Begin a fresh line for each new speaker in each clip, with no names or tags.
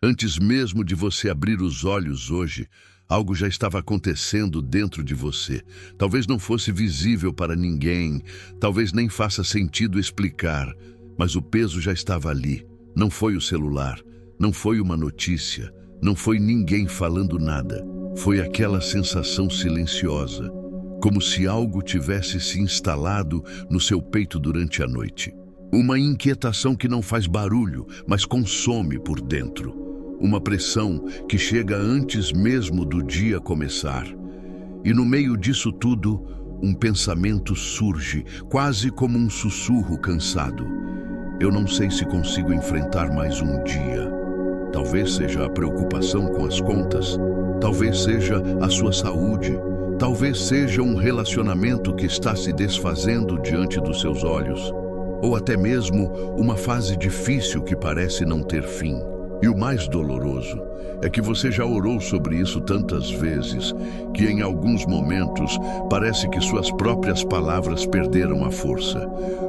Antes mesmo de você abrir os olhos hoje, algo já estava acontecendo dentro de você. Talvez não fosse visível para ninguém, talvez nem faça sentido explicar, mas o peso já estava ali. Não foi o celular, não foi uma notícia, não foi ninguém falando nada. Foi aquela sensação silenciosa, como se algo tivesse se instalado no seu peito durante a noite. Uma inquietação que não faz barulho, mas consome por dentro. Uma pressão que chega antes mesmo do dia começar. E no meio disso tudo, um pensamento surge, quase como um sussurro cansado. Eu não sei se consigo enfrentar mais um dia. Talvez seja a preocupação com as contas, talvez seja a sua saúde, talvez seja um relacionamento que está se desfazendo diante dos seus olhos, ou até mesmo uma fase difícil que parece não ter fim. E o mais doloroso é que você já orou sobre isso tantas vezes que em alguns momentos parece que suas próprias palavras perderam a força,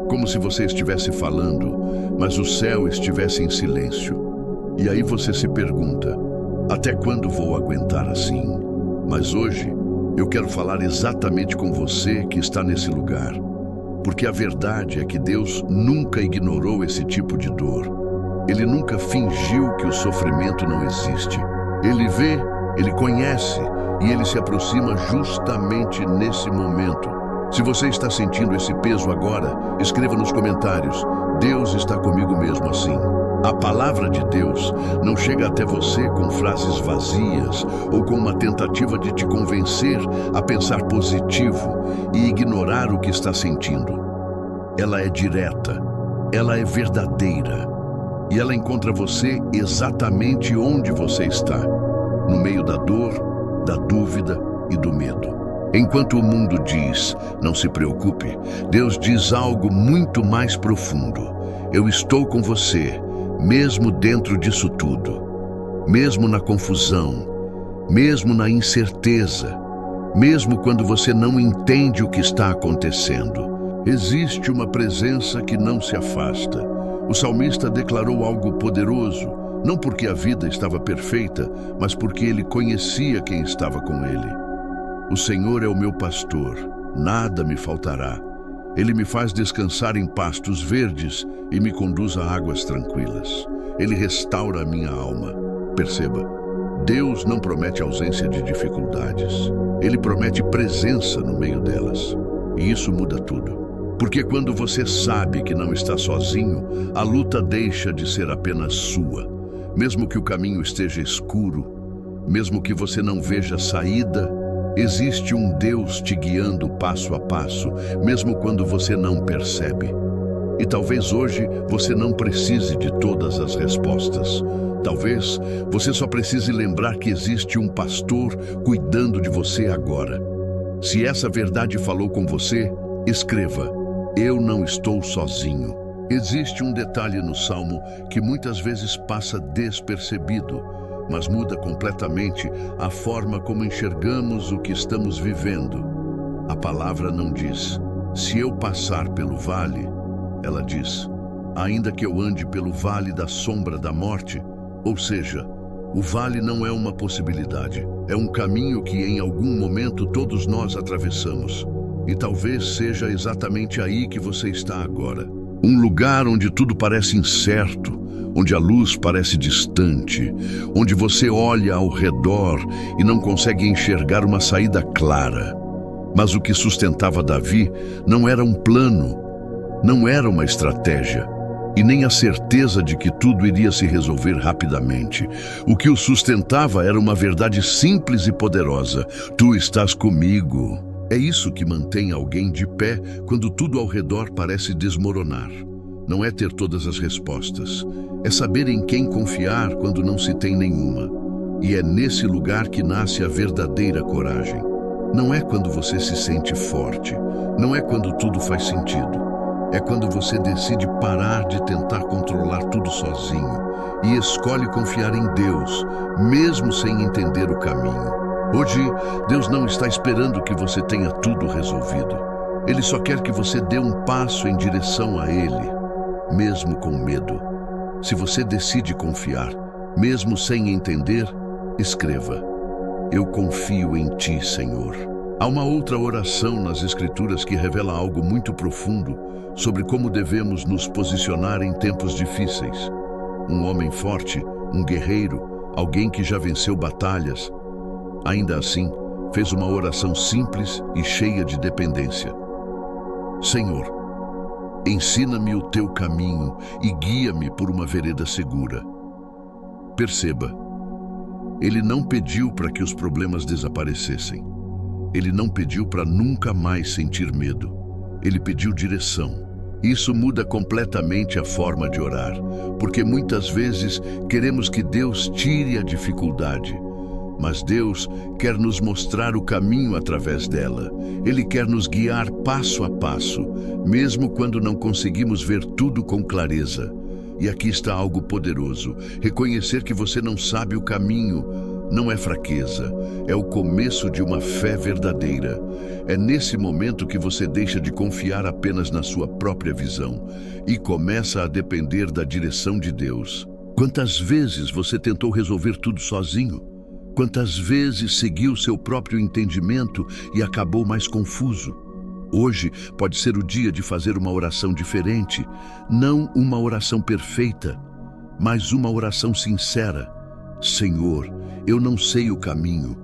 como se você estivesse falando, mas o céu estivesse em silêncio. E aí você se pergunta, até quando vou aguentar assim? Mas hoje eu quero falar exatamente com você que está nesse lugar, porque a verdade é que Deus nunca ignorou esse tipo de dor. Ele nunca fingiu que o sofrimento não existe. Ele vê, ele conhece e ele se aproxima justamente nesse momento. Se você está sentindo esse peso agora, escreva nos comentários: Deus está comigo mesmo assim. A palavra de Deus não chega até você com frases vazias ou com uma tentativa de te convencer a pensar positivo e ignorar o que está sentindo. Ela é direta, ela é verdadeira. E ela encontra você exatamente onde você está, no meio da dor, da dúvida e do medo. Enquanto o mundo diz, não se preocupe, Deus diz algo muito mais profundo. Eu estou com você, mesmo dentro disso tudo, mesmo na confusão, mesmo na incerteza, mesmo quando você não entende o que está acontecendo. Existe uma presença que não se afasta. O salmista declarou algo poderoso, não porque a vida estava perfeita, mas porque ele conhecia quem estava com ele. O Senhor é o meu pastor, nada me faltará. Ele me faz descansar em pastos verdes e me conduz a águas tranquilas. Ele restaura a minha alma. Perceba, Deus não promete ausência de dificuldades. Ele promete presença no meio delas. E isso muda tudo. Porque quando você sabe que não está sozinho, a luta deixa de ser apenas sua. Mesmo que o caminho esteja escuro, mesmo que você não veja saída, existe um Deus te guiando passo a passo, mesmo quando você não percebe. E talvez hoje você não precise de todas as respostas. Talvez você só precise lembrar que existe um pastor cuidando de você agora. Se essa verdade falou com você, escreva: eu não estou sozinho. Existe um detalhe no Salmo que muitas vezes passa despercebido, mas muda completamente a forma como enxergamos o que estamos vivendo. A palavra não diz, se eu passar pelo vale, ela diz, ainda que eu ande pelo vale da sombra da morte, ou seja, o vale não é uma possibilidade, é um caminho que em algum momento todos nós atravessamos. E talvez seja exatamente aí que você está agora. Um lugar onde tudo parece incerto, onde a luz parece distante, onde você olha ao redor e não consegue enxergar uma saída clara. Mas o que sustentava Davi não era um plano, não era uma estratégia, e nem a certeza de que tudo iria se resolver rapidamente. O que o sustentava era uma verdade simples e poderosa: tu estás comigo. É isso que mantém alguém de pé quando tudo ao redor parece desmoronar. Não é ter todas as respostas, é saber em quem confiar quando não se tem nenhuma. E é nesse lugar que nasce a verdadeira coragem. Não é quando você se sente forte, não é quando tudo faz sentido. É quando você decide parar de tentar controlar tudo sozinho e escolhe confiar em Deus, mesmo sem entender o caminho. Hoje, Deus não está esperando que você tenha tudo resolvido. Ele só quer que você dê um passo em direção a Ele, mesmo com medo. Se você decide confiar, Mesmo sem entender, escreva: Eu confio em ti, Senhor. Há uma outra oração nas Escrituras que revela algo muito profundo sobre como devemos nos posicionar em tempos difíceis. Um homem forte, um guerreiro, alguém que já venceu batalhas, ainda assim, fez uma oração simples e cheia de dependência. Senhor, ensina-me o teu caminho e guia-me por uma vereda segura. Perceba, ele não pediu para que os problemas desaparecessem. Ele não pediu para nunca mais sentir medo. Ele pediu direção. Isso muda completamente a forma de orar, porque muitas vezes queremos que Deus tire a dificuldade, mas Deus quer nos mostrar o caminho através dela. Ele quer nos guiar passo a passo, mesmo quando não conseguimos ver tudo com clareza. E aqui está algo poderoso. Reconhecer que você não sabe o caminho não é fraqueza, é o começo de uma fé verdadeira. É nesse momento que você deixa de confiar apenas na sua própria visão e começa a depender da direção de Deus. Quantas vezes você tentou resolver tudo sozinho? Quantas vezes seguiu seu próprio entendimento e acabou mais confuso? Hoje pode ser o dia de fazer uma oração diferente, não uma oração perfeita, mas uma oração sincera. Senhor, eu não sei o caminho,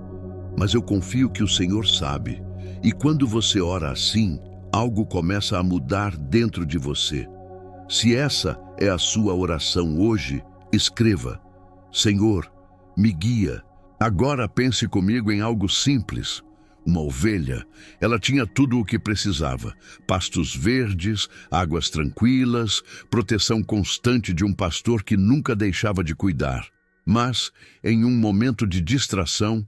mas eu confio que o Senhor sabe. E quando você ora assim, algo começa a mudar dentro de você. Se essa é a sua oração hoje, escreva: Senhor, me guia. Agora pense comigo em algo simples. Uma ovelha, ela tinha tudo o que precisava: pastos verdes, águas tranquilas, proteção constante de um pastor que nunca deixava de cuidar. Mas, em um momento de distração,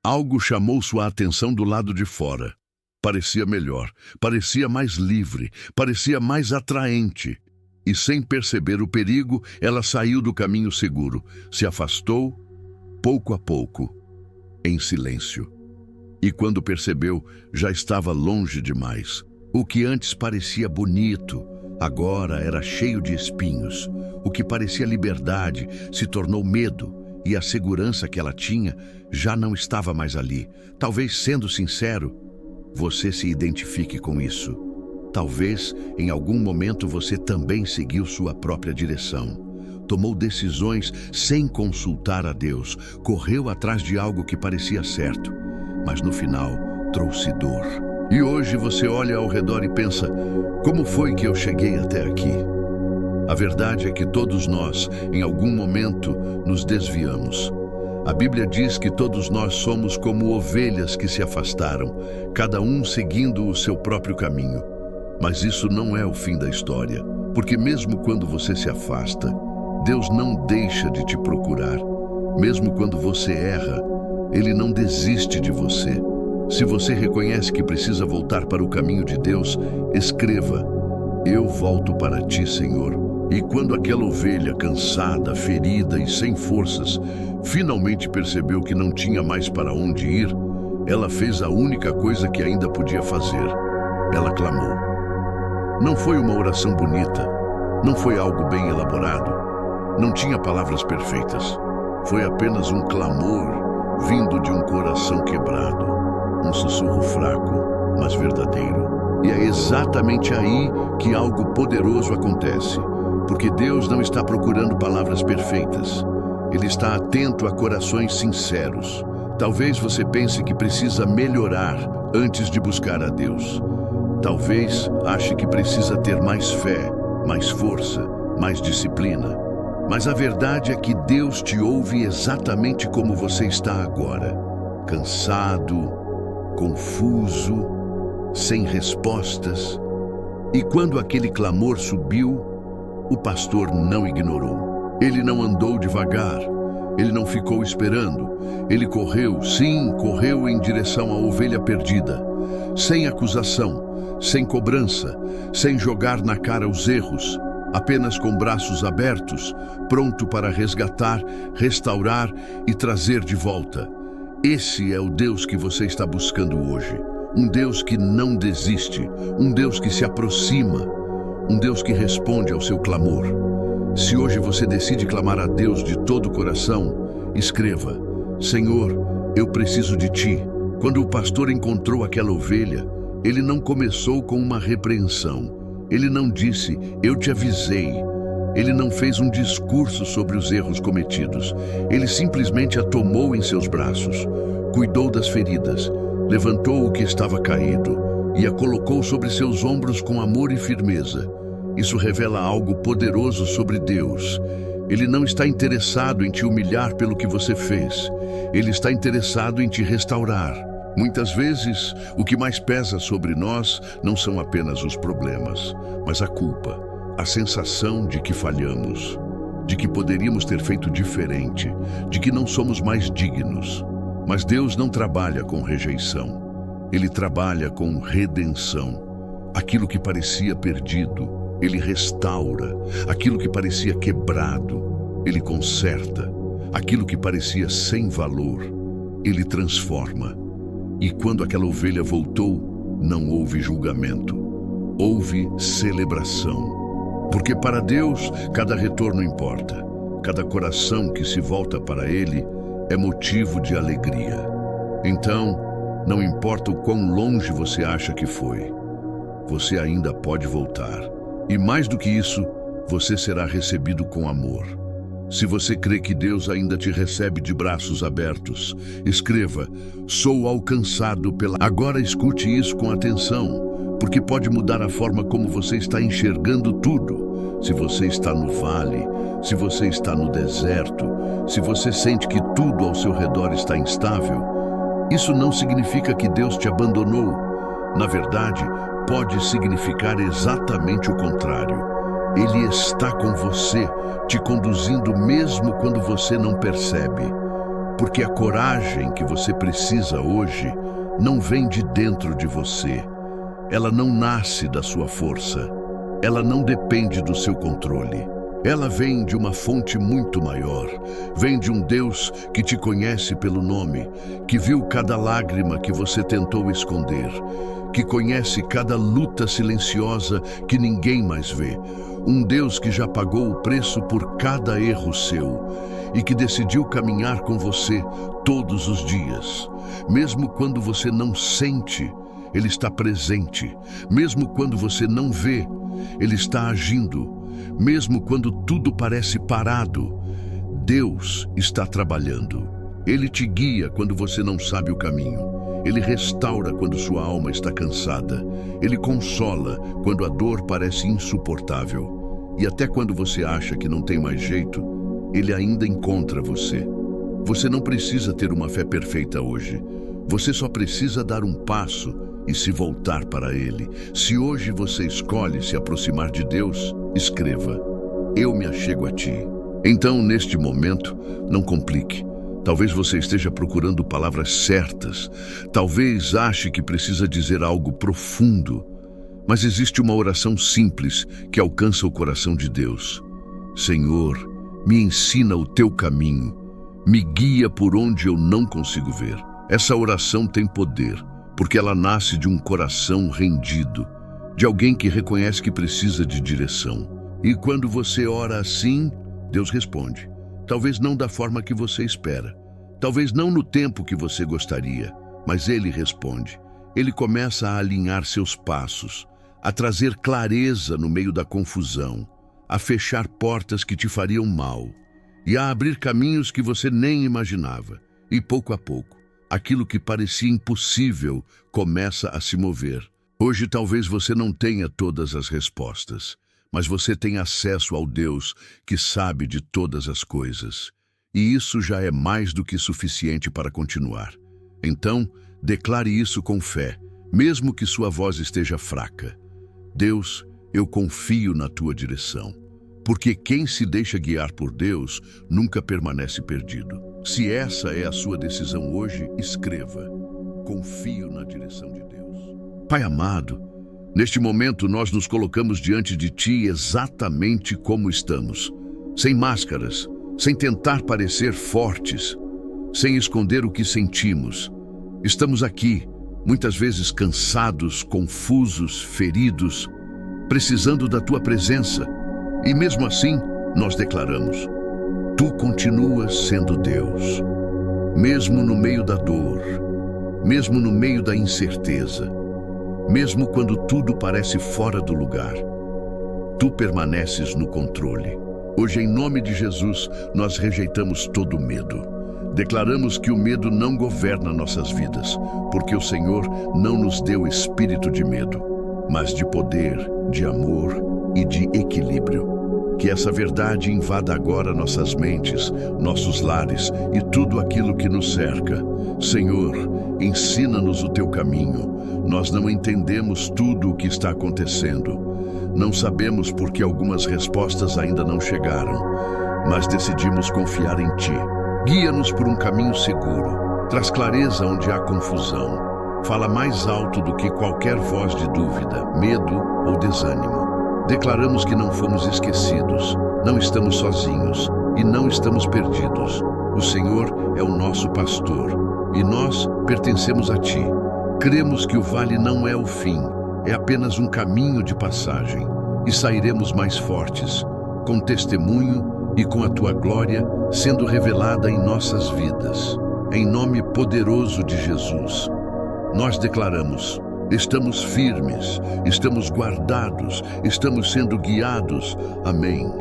algo chamou sua atenção do lado de fora. Parecia melhor, parecia mais livre, parecia mais atraente. E sem perceber o perigo, ela saiu do caminho seguro, se afastou, pouco a pouco, em silêncio. E quando percebeu, já estava longe demais. O que antes parecia bonito, agora era cheio de espinhos. O que parecia liberdade se tornou medo, e a segurança que ela tinha já não estava mais ali. Talvez, sendo sincero, você se identifique com isso. Talvez, em algum momento, você também seguiu sua própria direção. Tomou decisões sem consultar a Deus, correu atrás de algo que parecia certo, mas no final trouxe dor. E hoje você olha ao redor e pensa: como foi que eu cheguei até aqui? A verdade é que todos nós, em algum momento, nos desviamos. A Bíblia diz que todos nós somos como ovelhas que se afastaram, cada um seguindo o seu próprio caminho. Mas isso não é o fim da história, porque mesmo quando você se afasta, Deus não deixa de te procurar. Mesmo quando você erra, Ele não desiste de você. Se você reconhece que precisa voltar para o caminho de Deus, escreva: Eu volto para ti, Senhor. E quando aquela ovelha, cansada, ferida e sem forças, finalmente percebeu que não tinha mais para onde ir, ela fez a única coisa que ainda podia fazer. Ela clamou. Não foi uma oração bonita, não foi algo bem elaborado, não tinha palavras perfeitas. Foi apenas um clamor vindo de um coração quebrado, um sussurro fraco, mas verdadeiro. E é exatamente aí que algo poderoso acontece. Porque Deus não está procurando palavras perfeitas. Ele está atento a corações sinceros. Talvez você pense que precisa melhorar antes de buscar a Deus. Talvez ache que precisa ter mais fé, mais força, mais disciplina. Mas a verdade é que Deus te ouve exatamente como você está agora. Cansado, confuso, sem respostas. E quando aquele clamor subiu, o pastor não ignorou. Ele não andou devagar. Ele não ficou esperando. Ele correu, sim, correu em direção à ovelha perdida. Sem acusação, sem cobrança, sem jogar na cara os erros, apenas com braços abertos, pronto para resgatar, restaurar e trazer de volta. Esse é o Deus que você está buscando hoje. Um Deus que não desiste, um Deus que se aproxima, um Deus que responde ao seu clamor. Se hoje você decide clamar a Deus de todo o coração, escreva: Senhor, eu preciso de Ti. Quando o pastor encontrou aquela ovelha, ele não começou com uma repreensão. Ele não disse: eu te avisei. Ele não fez um discurso sobre os erros cometidos. Ele simplesmente a tomou em seus braços, cuidou das feridas, levantou o que estava caído e a colocou sobre seus ombros com amor e firmeza. Isso revela algo poderoso sobre Deus. Ele não está interessado em te humilhar pelo que você fez. Ele está interessado em te restaurar. Muitas vezes, o que mais pesa sobre nós não são apenas os problemas, mas a culpa, a sensação de que falhamos, de que poderíamos ter feito diferente, de que não somos mais dignos. Mas Deus não trabalha com rejeição. Ele trabalha com redenção. Aquilo que parecia perdido, Ele restaura. Aquilo que parecia quebrado, Ele conserta. Aquilo que parecia sem valor, Ele transforma. E quando aquela ovelha voltou, não houve julgamento. Houve celebração. Porque para Deus, cada retorno importa. Cada coração que se volta para Ele é motivo de alegria. Então, não importa o quão longe você acha que foi, você ainda pode voltar. E mais do que isso, você será recebido com amor. Se você crê que Deus ainda te recebe de braços abertos, escreva: sou alcançado pela... Agora escute isso com atenção, porque pode mudar a forma como você está enxergando tudo. Se você está no vale, se você está no deserto, se você sente que tudo ao seu redor está instável, isso não significa que Deus te abandonou. Na verdade, pode significar exatamente o contrário. Ele está com você, te conduzindo mesmo quando você não percebe. Porque a coragem que você precisa hoje não vem de dentro de você. Ela não nasce da sua força. Ela não depende do seu controle. Ela vem de uma fonte muito maior. Vem de um Deus que te conhece pelo nome, que viu cada lágrima que você tentou esconder, que conhece cada luta silenciosa que ninguém mais vê. Um Deus que já pagou o preço por cada erro seu e que decidiu caminhar com você todos os dias. Mesmo quando você não sente, Ele está presente. Mesmo quando você não vê, Ele está agindo. Mesmo quando tudo parece parado, Deus está trabalhando. Ele te guia quando você não sabe o caminho. Ele restaura quando sua alma está cansada. Ele consola quando a dor parece insuportável. E até quando você acha que não tem mais jeito, Ele ainda encontra você. Você não precisa ter uma fé perfeita hoje. Você só precisa dar um passo e se voltar para Ele. Se hoje você escolhe se aproximar de Deus, escreva: eu me achego a Ti. Então, neste momento, não complique. Talvez você esteja procurando palavras certas. Talvez ache que precisa dizer algo profundo. Mas existe uma oração simples que alcança o coração de Deus. Senhor, me ensina o Teu caminho. Me guia por onde eu não consigo ver. Essa oração tem poder, porque ela nasce de um coração rendido, de alguém que reconhece que precisa de direção. E quando você ora assim, Deus responde. Talvez não da forma que você espera, talvez não no tempo que você gostaria, mas Ele responde. Ele começa a alinhar seus passos, a trazer clareza no meio da confusão, a fechar portas que te fariam mal e a abrir caminhos que você nem imaginava. E pouco a pouco, aquilo que parecia impossível começa a se mover. Hoje talvez você não tenha todas as respostas, mas você tem acesso ao Deus que sabe de todas as coisas. E isso já é mais do que suficiente para continuar. Então, declare isso com fé, mesmo que sua voz esteja fraca. Deus, eu confio na Tua direção. Porque quem se deixa guiar por Deus nunca permanece perdido. Se essa é a sua decisão hoje, escreva: confio na direção de Deus. Pai amado, neste momento nós nos colocamos diante de Ti exatamente como estamos, sem máscaras, sem tentar parecer fortes, sem esconder o que sentimos. Estamos aqui, muitas vezes cansados, confusos, feridos, precisando da Tua presença. E mesmo assim, Nós declaramos: Tu continuas sendo Deus, mesmo no meio da dor, mesmo no meio da incerteza, mesmo quando tudo parece fora do lugar. Tu permaneces no controle. Hoje, em nome de Jesus, nós rejeitamos todo medo. Declaramos que o medo não governa nossas vidas, porque o Senhor não nos deu espírito de medo, mas de poder, de amor e de equilíbrio. Que essa verdade invada agora nossas mentes, nossos lares e tudo aquilo que nos cerca. Senhor, ensina-nos o teu caminho. Nós não entendemos tudo o que está acontecendo. Não sabemos porque algumas respostas ainda não chegaram, mas decidimos confiar em ti. Guia-nos por um caminho seguro. Traz clareza onde há confusão. Fala mais alto do que qualquer voz de dúvida, medo ou desânimo. Declaramos que não fomos esquecidos, não estamos sozinhos e não estamos perdidos. O Senhor é o nosso pastor e nós pertencemos a ti. Cremos que o vale não é o fim, é apenas um caminho de passagem e sairemos mais fortes, com testemunho e com a tua glória sendo revelada em nossas vidas. Em nome poderoso de Jesus, nós declaramos: estamos firmes, estamos guardados, estamos sendo guiados. Amém.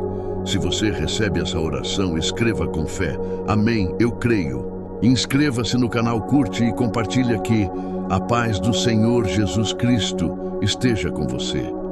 Se você recebe essa oração, escreva com fé: Amém, eu creio. Inscreva-se no canal, curte e compartilhe aqui. A paz do Senhor Jesus Cristo esteja com você.